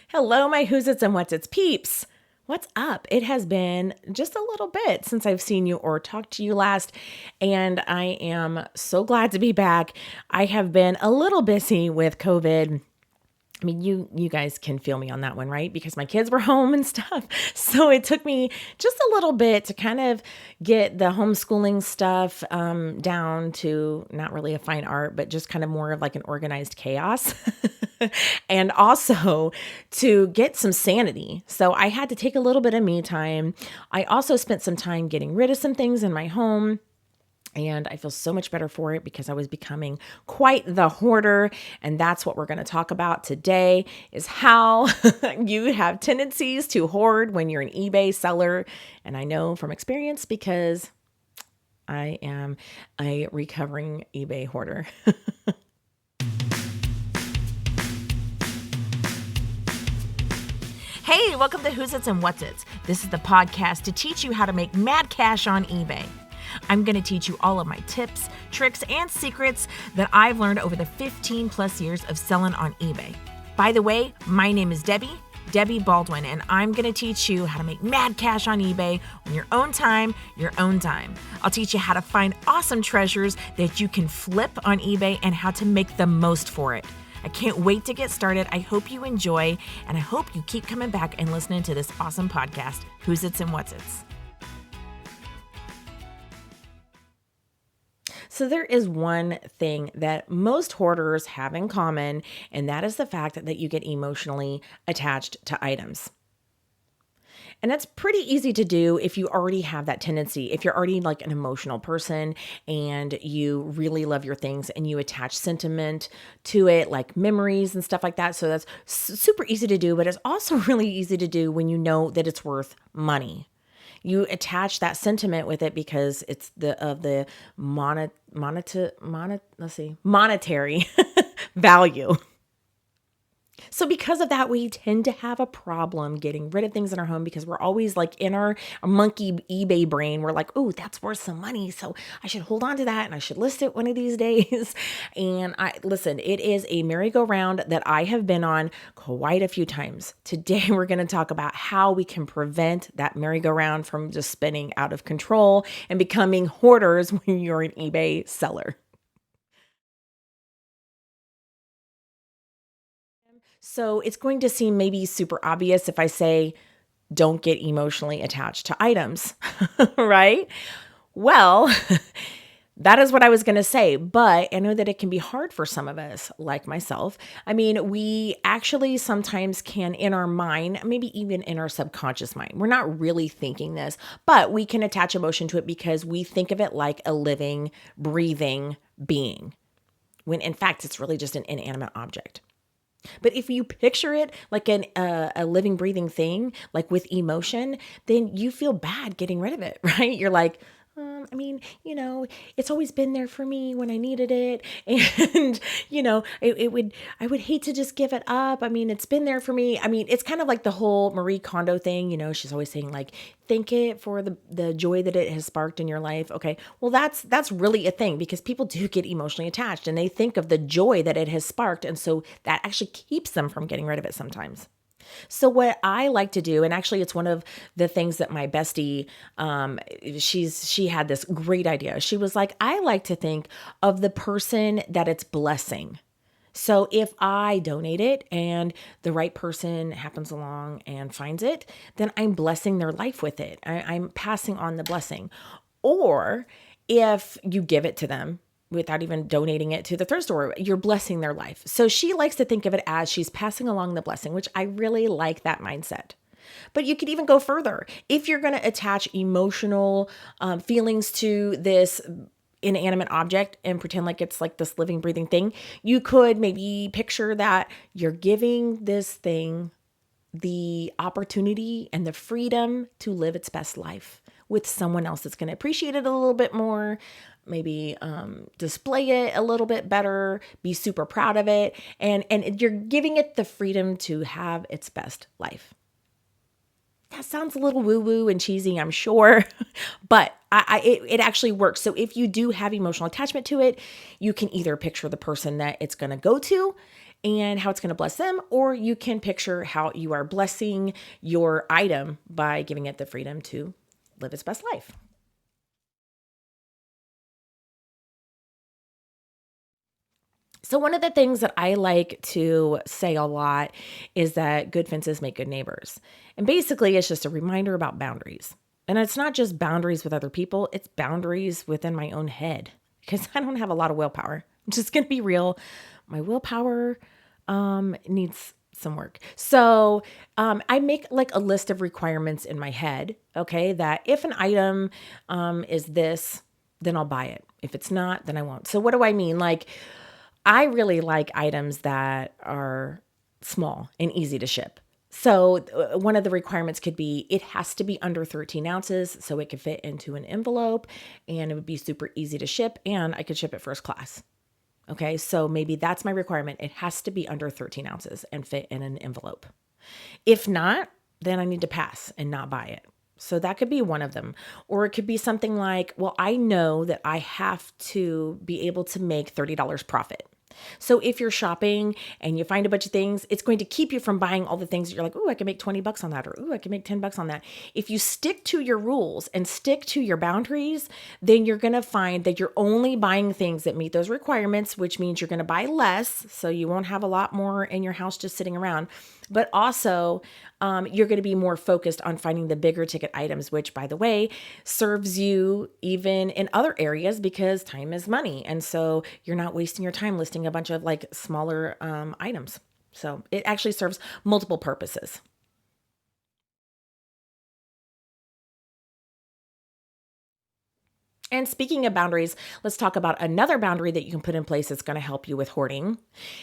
Hello, my Whozits and Whatzits peeps. What's up? It has been just a little bit since I've seen you or talked to you last, and I am so glad to be back. I have been a little busy with COVID. I mean, you guys can feel me on that one, right? Because my kids were home and stuff. So it took me just a little bit to kind of get the homeschooling stuff down to not really a fine art, but just kind of more of like an organized chaos. And also to get some sanity. So I had to take a little bit of me time. I also spent some time getting rid of some things in my home. And I feel so much better for it because I was becoming quite the hoarder. And that's what we're going to talk about today is how you have tendencies to hoard when you're an eBay seller. And I know from experience because I am a recovering eBay hoarder. Hey, welcome to Whozits and Whatzits. This is the podcast to teach you how to make mad cash on eBay. I'm going to teach you all of my tips, tricks, and secrets that I've learned over the 15 plus years of selling on eBay. By the way, my name is Debbie Baldwin, and I'm going to teach you how to make mad cash on eBay on your own time, your own dime. I'll teach you how to find awesome treasures that you can flip on eBay and how to make the most for it. I can't wait to get started. I hope you enjoy, and I hope you keep coming back and listening to this awesome podcast, Whozits and Whatzits. So there is one thing that most hoarders have in common, and that is the fact that you get emotionally attached to items. And that's pretty easy to do if you already have that tendency. If you're already like an emotional person and you really love your things and you attach sentiment to it, like memories and stuff like that. So that's super easy to do, but it's also really easy to do when you know that it's worth money. You attach that sentiment with it because it's the monetary value. So because of that, we tend to have a problem getting rid of things in our home because we're always like in our monkey eBay brain. We're like, oh, that's worth some money. So I should hold on to that and I should list it one of these days. And listen, it is a merry-go-round that I have been on quite a few times. Today, we're going to talk about how we can prevent that merry-go-round from just spinning out of control and becoming hoarders when you're an eBay seller. So it's going to seem maybe super obvious if I say, don't get emotionally attached to items, right? Well, that is what I was going to say, but I know that it can be hard for some of us, like myself. I mean, we actually sometimes can in our mind, maybe even in our subconscious mind, we're not really thinking this, but we can attach emotion to it because we think of it like a living, breathing being, when in fact, it's really just an inanimate object. But if you picture it like a living, breathing thing, like with emotion, then you feel bad getting rid of it, right? You're like, it's always been there for me when I needed it. And, I would hate to just give it up. I mean, it's been there for me. I mean, it's kind of like the whole Marie Kondo thing, she's always saying like, thank it for the joy that it has sparked in your life. Okay. Well, that's really a thing because people do get emotionally attached and they think of the joy that it has sparked. And so that actually keeps them from getting rid of it sometimes. So what I like to do, and actually it's one of the things that my bestie, she had this great idea. She was like, I like to think of the person that it's blessing. So if I donate it and the right person happens along and finds it, then I'm blessing their life with it. I'm passing on the blessing. Or if you give it to them, without even donating it to the thrift store, you're blessing their life. So she likes to think of it as she's passing along the blessing, which I really like that mindset. But you could even go further. If you're going to attach emotional feelings to this inanimate object and pretend like it's like this living, breathing thing, you could maybe picture that you're giving this thing the opportunity and the freedom to live its best life with someone else that's going to appreciate it a little bit more, maybe display it a little bit better, be super proud of it, and you're giving it the freedom to have its best life. That sounds a little woo-woo and cheesy, I'm sure, but it actually works. So if you do have emotional attachment to it, you can either picture the person that it's going to go to and how it's going to bless them, or you can picture how you are blessing your item by giving it the freedom to live its best life. So one of the things that I like to say a lot is that good fences make good neighbors. And basically, it's just a reminder about boundaries. And it's not just boundaries with other people, it's boundaries within my own head, because I don't have a lot of willpower. I'm just going to be real. My willpower needs some work. So I make like a list of requirements in my head, okay, that if an item is this, then I'll buy it. If it's not, then I won't. So what do I mean? Like, I really like items that are small and easy to ship. So one of the requirements could be it has to be under 13 ounces so it could fit into an envelope and it would be super easy to ship and I could ship it first class. Okay, so maybe that's my requirement. It has to be under 13 ounces and fit in an envelope. If not, then I need to pass and not buy it. So that could be one of them. Or it could be something like, well, I know that I have to be able to make $30 profit. So if you're shopping and you find a bunch of things, it's going to keep you from buying all the things that you're like, oh, I can make $20 on that, or oh, I can make $10 on that. If you stick to your rules and stick to your boundaries, then you're going to find that you're only buying things that meet those requirements, which means you're going to buy less. So you won't have a lot more in your house just sitting around. But also, you're going to be more focused on finding the bigger ticket items, which, by the way, serves you even in other areas because time is money. And so you're not wasting your time listing a bunch of like smaller items. So it actually serves multiple purposes. And speaking of boundaries, let's talk about another boundary that you can put in place that's going to help you with hoarding.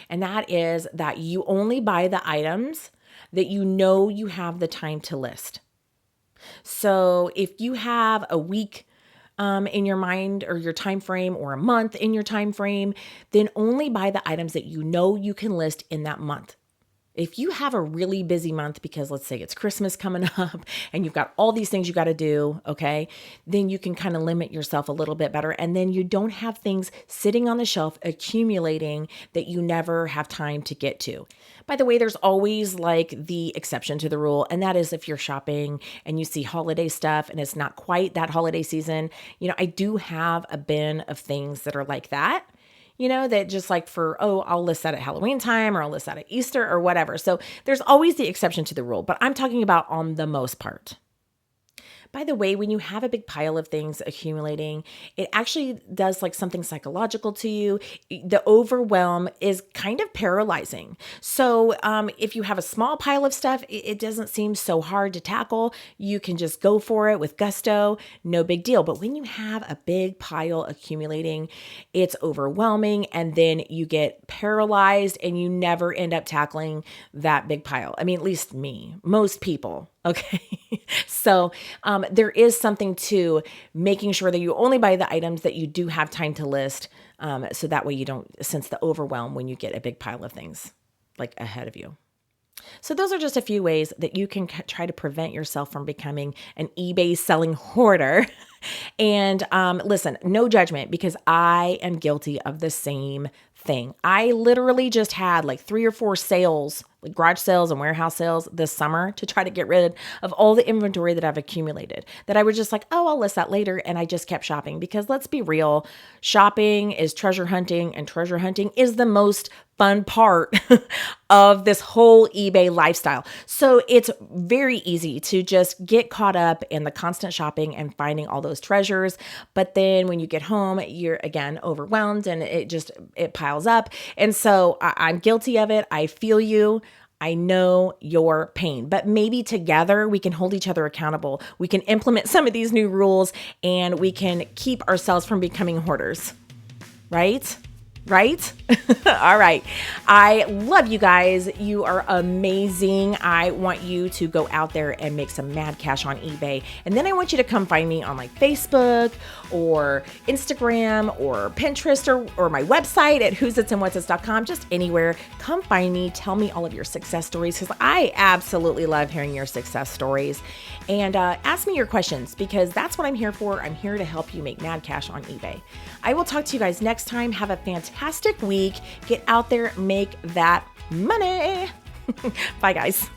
And that is that you only buy the items that you know you have the time to list. So if you have a week in your mind or your time frame or a month in your time frame, then only buy the items that you know you can list in that month. If you have a really busy month because let's say it's Christmas coming up and you've got all these things you got to do, okay, then you can kind of limit yourself a little bit better. And then you don't have things sitting on the shelf accumulating that you never have time to get to. By the way, there's always like the exception to the rule. And that is if you're shopping and you see holiday stuff and it's not quite that holiday season. You know, I do have a bin of things that are like that. You know, that just like for, oh, I'll list that at Halloween time or I'll list that at Easter or whatever. So there's always the exception to the rule, but I'm talking about on the most part. By the way, when you have a big pile of things accumulating, it actually does like something psychological to you. The overwhelm is kind of paralyzing. So if you have a small pile of stuff, it doesn't seem so hard to tackle. You can just go for it with gusto, no big deal. But when you have a big pile accumulating, it's overwhelming and then you get paralyzed and you never end up tackling that big pile. I mean, at least me, most people. Okay. So there is something to making sure that you only buy the items that you do have time to list. So that way you don't sense the overwhelm when you get a big pile of things like ahead of you. So those are just a few ways that you can try to prevent yourself from becoming an eBay selling hoarder. And listen, no judgment because I am guilty of the same thing. I literally just had like 3 or 4 sales, like garage sales and warehouse sales this summer to try to get rid of all the inventory that I've accumulated that I was just like, oh, I'll list that later. And I just kept shopping because let's be real, shopping is treasure hunting and treasure hunting is the most fun part of this whole eBay lifestyle. So it's very easy to just get caught up in the constant shopping and finding all those treasures. But then when you get home, you're again overwhelmed and it piles up. And so I'm guilty of it. I feel you. I know your pain, but maybe together we can hold each other accountable. We can implement some of these new rules and we can keep ourselves from becoming hoarders, right? Right? All right. I love you guys. You are amazing. I want you to go out there and make some mad cash on eBay. And then I want you to come find me on like Facebook or Instagram or Pinterest or my website at whozitsandwhatzits.com, just anywhere. Come find me. Tell me all of your success stories because I absolutely love hearing your success stories. And ask me your questions because that's what I'm here for. I'm here to help you make mad cash on eBay. I will talk to you guys next time. Have a fantastic week. Get out there, make that money. Bye, guys.